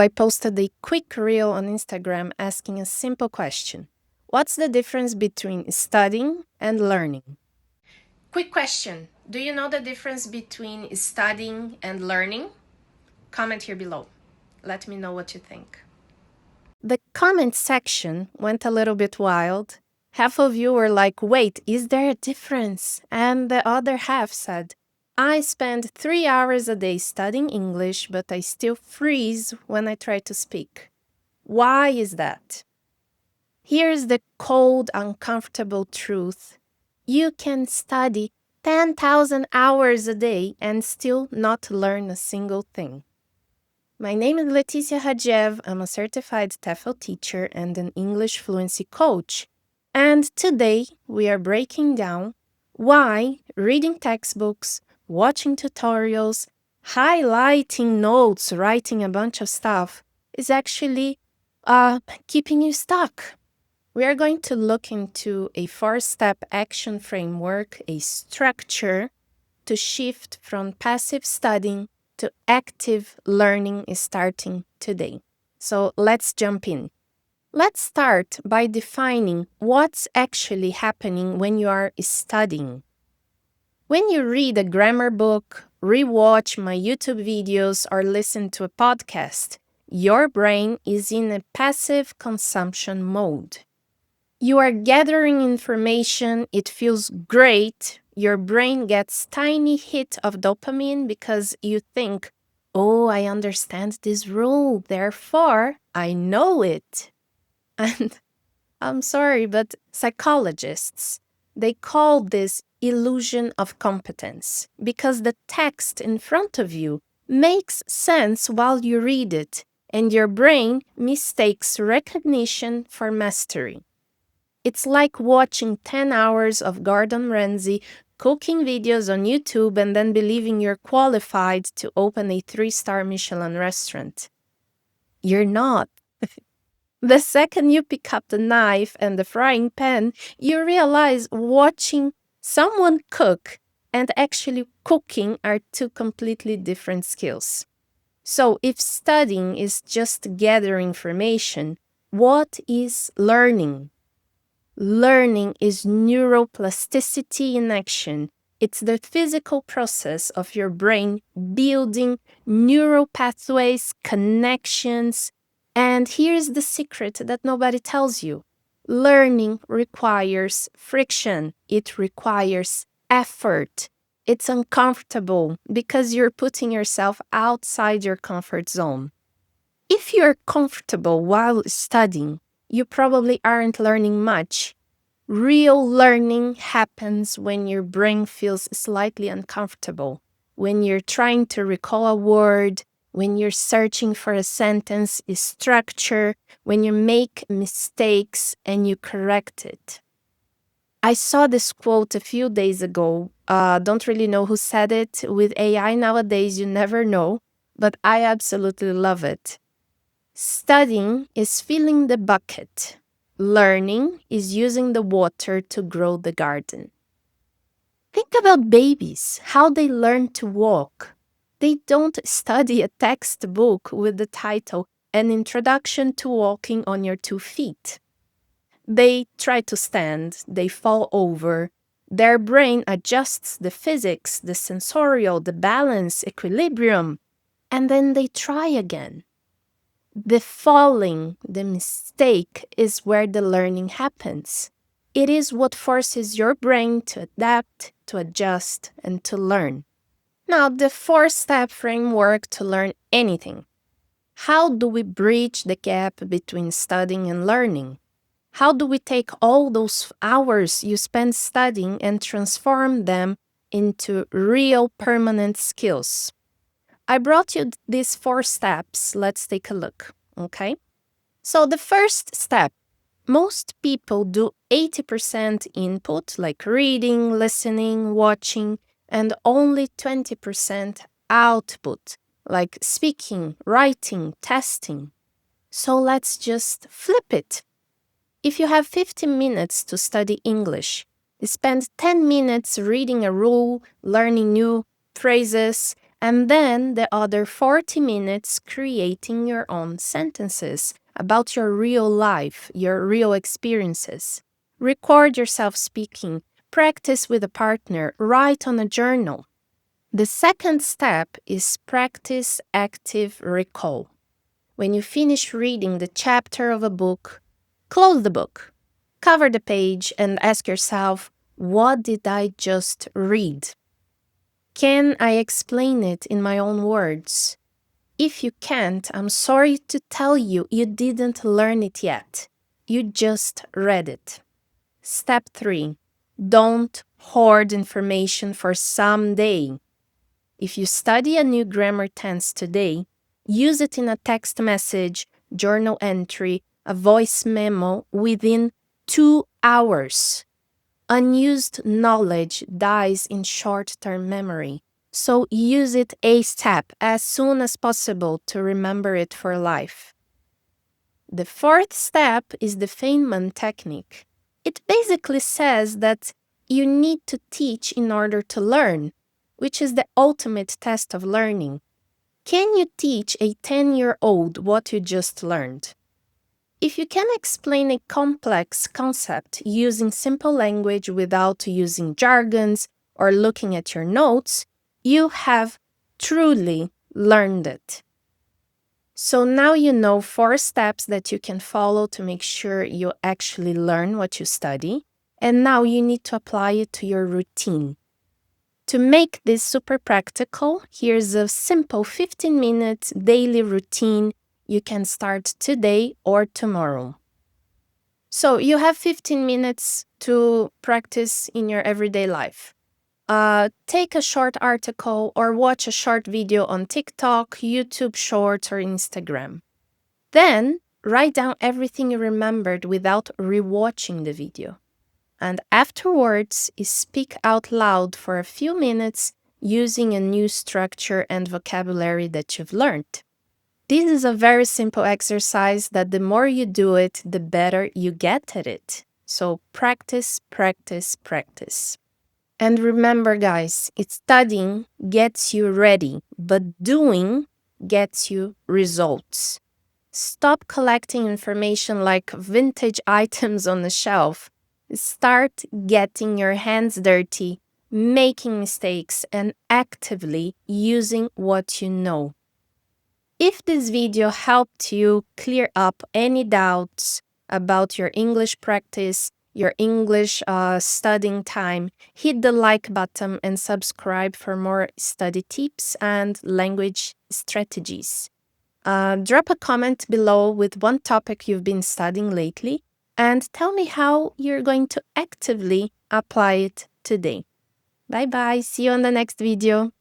I posted a quick reel on Instagram asking a simple question. What's the difference between studying and learning? Quick question. Do you know the difference between studying and learning? Comment here below. Let me know what you think. The comment section went a little bit wild. Half of you were like, wait, is there a difference? And the other half said, I spend 3 hours a day studying English, but I still freeze when I try to speak. Why is that? Here's the cold, uncomfortable truth. You can study 10,000 hours a day and still not learn a single thing. My name is Leticia Hadjev. I'm a certified TEFL teacher and an English fluency coach. And today we are breaking down why reading textbooks, watching tutorials, highlighting notes, writing a bunch of stuff is actually keeping you stuck. We are going to look into a 4-step action framework, a structure to shift from passive studying to active learning starting today. So let's jump in. Let's start by defining what's actually happening when you are studying. When you read a grammar book, rewatch my YouTube videos, or listen to a podcast, your brain is in a passive consumption mode. You are gathering information, it feels great, your brain gets tiny hit of dopamine because you think, oh, I understand this rule, therefore I know it. And I'm sorry, but psychologists, they call this illusion of competence because the text in front of you makes sense while you read it, and your brain mistakes recognition for mastery. It's like watching 10 hours of Gordon Ramsay cooking videos on YouTube and then believing you're qualified to open a 3-star Michelin restaurant. You're not. The second you pick up the knife and the frying pan, you realize watching someone cook and actually cooking are two completely different skills. So if studying is just gathering information, what is learning? Learning is neuroplasticity in action. It's the physical process of your brain building neural pathways, connections. And here's the secret that nobody tells you. Learning requires friction. It requires effort. It's uncomfortable because you're putting yourself outside your comfort zone. If you're comfortable while studying, you probably aren't learning much. Real learning happens when your brain feels slightly uncomfortable, when you're trying to recall a word, when you're searching for a sentence structure, when you make mistakes and you correct it. I saw this quote a few days ago. Don't really know who said it. With AI nowadays, you never know, but I absolutely love it. Studying is filling the bucket. Learning is using the water to grow the garden. Think about babies, how they learn to walk. They don't study a textbook with the title An Introduction to Walking on Your 2 Feet. They try to stand, they fall over. Their brain adjusts the physics, the sensorial, the balance, equilibrium, and then they try again. The falling, the mistake, is where the learning happens. It is what forces your brain to adapt, to adjust, and to learn. Now, the 4-step framework to learn anything. How do we bridge the gap between studying and learning? How do we take all those hours you spend studying and transform them into real permanent skills? I brought you these 4 steps. Let's take a look, okay? So the first step, most people do 80% input, like reading, listening, watching, and only 20% output, like speaking, writing, testing. So let's just flip it. If you have 15 minutes to study English, spend 10 minutes reading a rule, learning new phrases, and then the other 40 minutes creating your own sentences about your real life, your real experiences. Record yourself speaking, practice with a partner, write on a journal. The second step is practice active recall. When you finish reading the chapter of a book, close the book, cover the page, and ask yourself, what did I just read? Can I explain it in my own words? If you can't, I'm sorry to tell you, you didn't learn it yet. You just read it. Step 3. Don't hoard information for someday. If you study a new grammar tense today, use it in a text message, journal entry, a voice memo within 2 hours. Unused knowledge dies in short-term memory, so use it ASAP, as soon as possible, to remember it for life. The fourth step is the Feynman Technique. It basically says that you need to teach in order to learn, which is the ultimate test of learning. Can you teach a 10-year-old what you just learned? If you can explain a complex concept using simple language without using jargons or looking at your notes, you have truly learned it. So now you know 4 steps that you can follow to make sure you actually learn what you study, and now you need to apply it to your routine. To make this super practical, here's a simple 15-minute daily routine you can start today or tomorrow. So you have 15 minutes to practice in your everyday life. Take a short article or watch a short video on TikTok, YouTube Shorts, or Instagram. Then write down everything you remembered without rewatching the video. And afterwards, speak out loud for a few minutes using a new structure and vocabulary that you've learned. This is a very simple exercise that the more you do it, the better you get at it. So practice, practice, practice. And remember, guys, studying gets you ready, but doing gets you results. Stop collecting information like vintage items on the shelf. Start getting your hands dirty, making mistakes, and actively using what you know. If this video helped you clear up any doubts about your English practice, your English studying time, hit the like button and subscribe for more study tips and language strategies. Drop a comment below with one topic you've been studying lately and tell me how you're going to actively apply it today. Bye bye, see you on the next video.